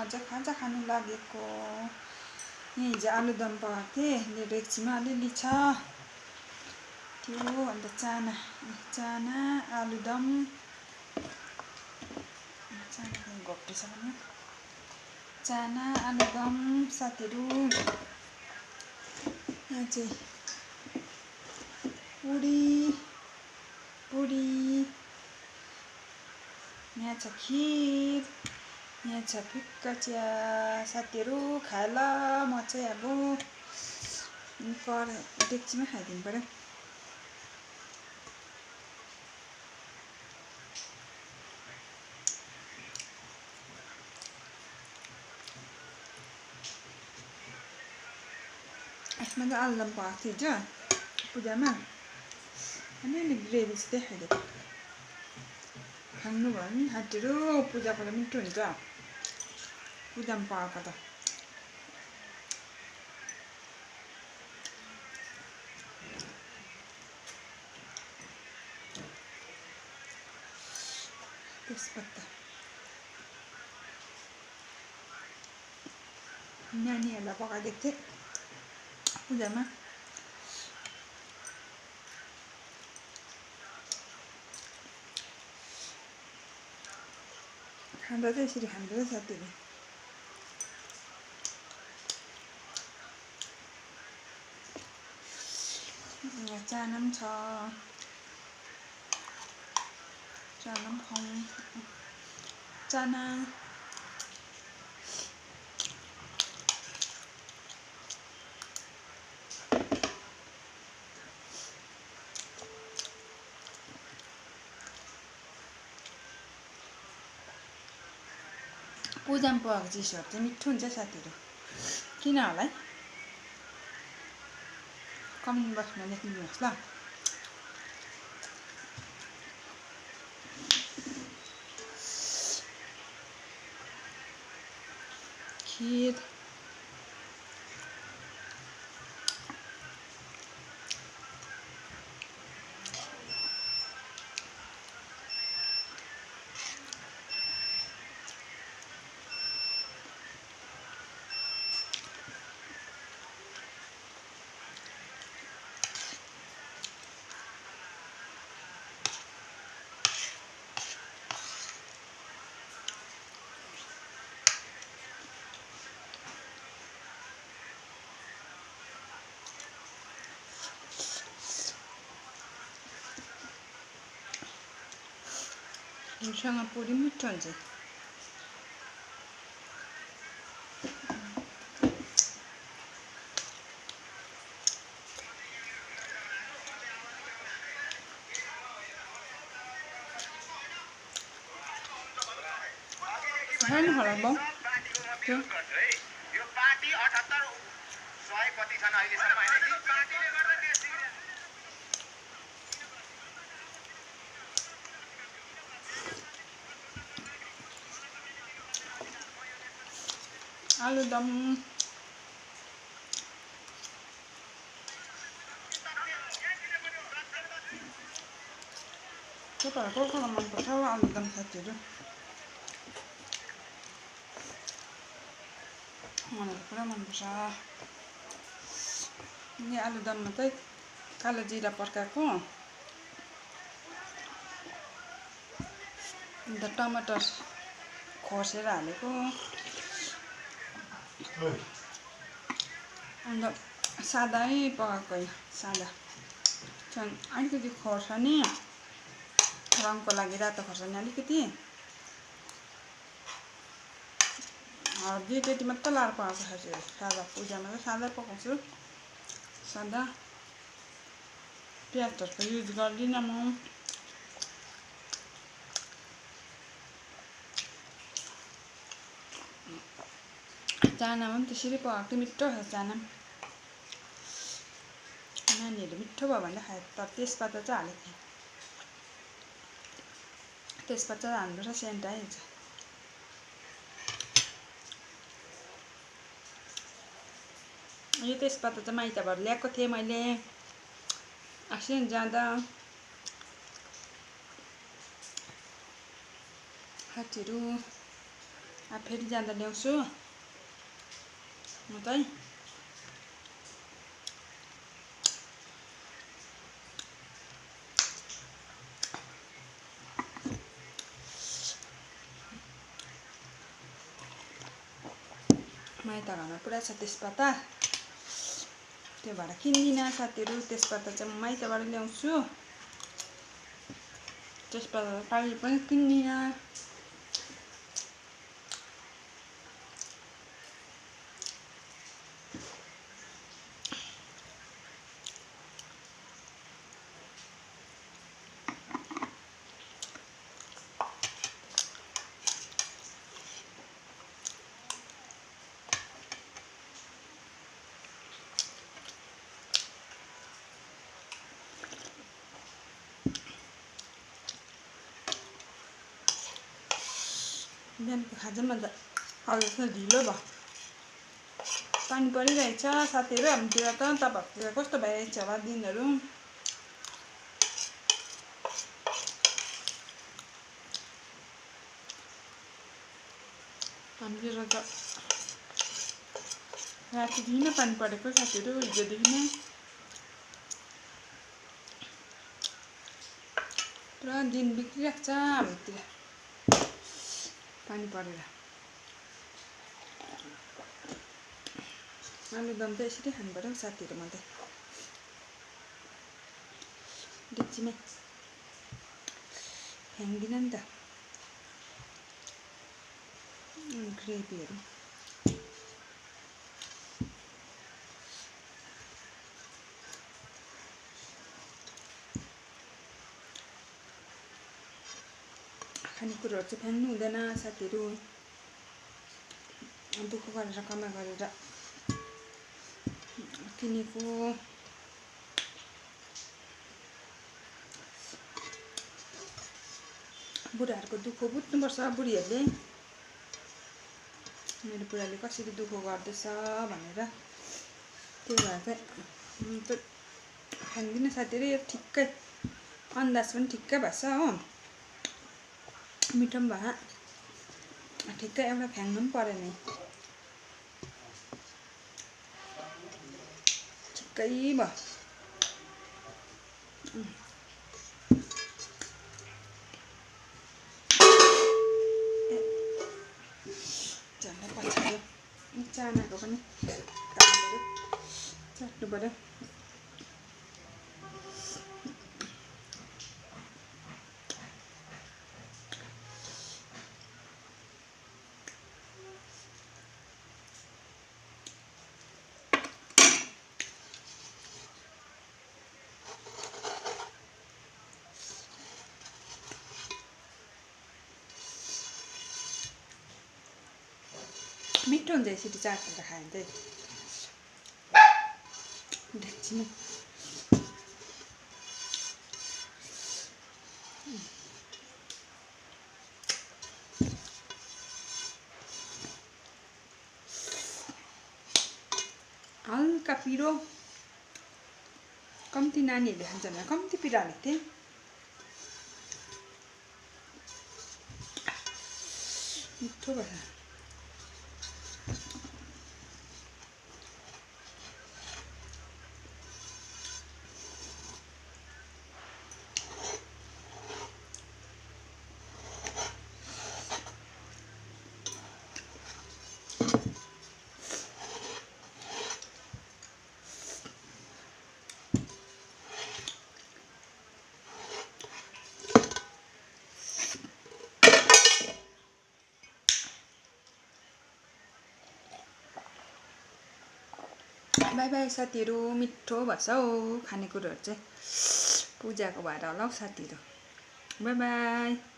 आज खाजा खानु लागेको। यहाँ हिजो आलुदम पकाएको थिएँ, मेरो एकछिनमा अलिअलि छ त्यो। अन्त चाना आलुदम, घोप्टेछ भने चाना आलुदम साथीहरू। यहाँ चाहिँ पुरी, यहाँ छ खिर, यहाँ छ फिक्का चिया साथीहरू। खाए ल, म चाहिँ अब डेक्चीमा खाइदिनु पर्यो। यसमा चाहिँ आलुदम पकाएको थियो हिजो पूजामा, अलिअलि ग्रेभी जस्तै खाइदिएको। खानु भयो नि साथीहरू, पूजाको त मिठो हुन्छ पूजामा पकाएको त। तेजपत्ता नानीहरूलाई पकाइदिएको थिएँ पूजामा। खाँदा चाहिँ यसरी खानुपर्छ साथीहरू। यहाँ चाना पनि छ, चाना पनि खाउँ। चाना पूजामा पकाएको चिजहरू चाहिँ मिठो हुन्छ साथीहरू, किन होला है? कमेन्ट बक्समा लेखिदिनुहोस् ल। खिर हिउँसँग पुरी मिठो हुन्छ। खानु होला बाउ त्यो यो पार्टी 78 सयपति छन् अहिलेसम्म हैन। ती पार्टीले गर्दा देश बिग्रियो। आलुदम को मनपर्छ आलुदम साथीहरू? मलाई पुरा मनपर्छ। यो आलुदममा चाहिँ कालो जिरा पड्काएको, अन्त टमाटर खोसेर हालेको, अन्त सादै पकाएको सादा अलिकति खोर्सानी रङको लागि, रातो खोर्सानी अलिकति, हर्दी त्यति मात्र लाएर पकाएको साथीहरू। सादा पूजामा चाहिँ सादा पकाउँछु, सादा प्याजहरूको युज गर्दिनँ म। चानामा पनि त्यसरी पकाएको थियो, मिठो छ चाना। नानीहरू मिठो भयो भने खायो। तर तेजपत्ता चाहिँ हालेको थिएँ, तेजपत्ता हाल्नुपर्छ, सेन्ट आइहाल्छ। यो तेजपत्ता चाहिँ माइतबाट ल्याएको थिएँ मैले एक्सिडेन्ट जाँदा। साथीहरू फेरि जाँदा ल्याउँछु म चाहिँ। माइत घरमा पुरा छ तेजपत्ता, त्यो भएर किन्दिनँ साथीहरू। तेजपत्ता चाहिँ म माइतबाट ल्याउँछु, तेजपत्ता कहिले पनि किन्दिनँ। बिहानको खाजामा त हल्का ढिलो भयो। पानी परिरहेछ साथीहरू हाम्रोतिर त। तपाईँहरूतिर कस्तो भइरहेछ होला दिनहरू? हाम्रोतिर त रातिदेखि नै पानी परेको साथीहरू, हिजोदेखि नै पुरा दिन बिग्रिरहेको छ हाम्रोतिर पानी परेर। आलुदम त यसरी खानु पर्यो साथीहरू। म त डेक्चीमै फ्याँक्दिनँ नि त ग्रेभीहरू। खानेकुरोहरू चाहिँ फ्याँक्नु हुँदैन साथीहरू। दुःख गरेर कमाइ गरेर किनेको बुढाहरूको दुःख बुझ्नुपर्छ बुढीहरूले। मेरो बुढाले कसरी दुःख गर्दैछ भनेर, त्यो भएर चाहिँ फ्याँक्दिनँ साथीहरू। यो ठिक्कै अन्दाज पनि ठिक्कै भएछ हो, मिठो पनि भयो ठिक्कै। एउटा फ्याँक्नु पनि परेन, ठिक्कै भयो। झन्डै पछाडि चानाको पनि चाट्नु पर्यो। मिठो हुन्छ यसरी चाटेर खायो भने चाहिँ डेक्चीमा। हल्का पिरो, कम्ती नानीहरूले खान्छ भने कम्ती पिरो हालेको थिएँ। मिठो भयो। बाई बाई साथीहरू। मिठो भएछ हौ खानेकुरोहरू चाहिँ, पूजाको भएर होला हौ साथीहरू। By by.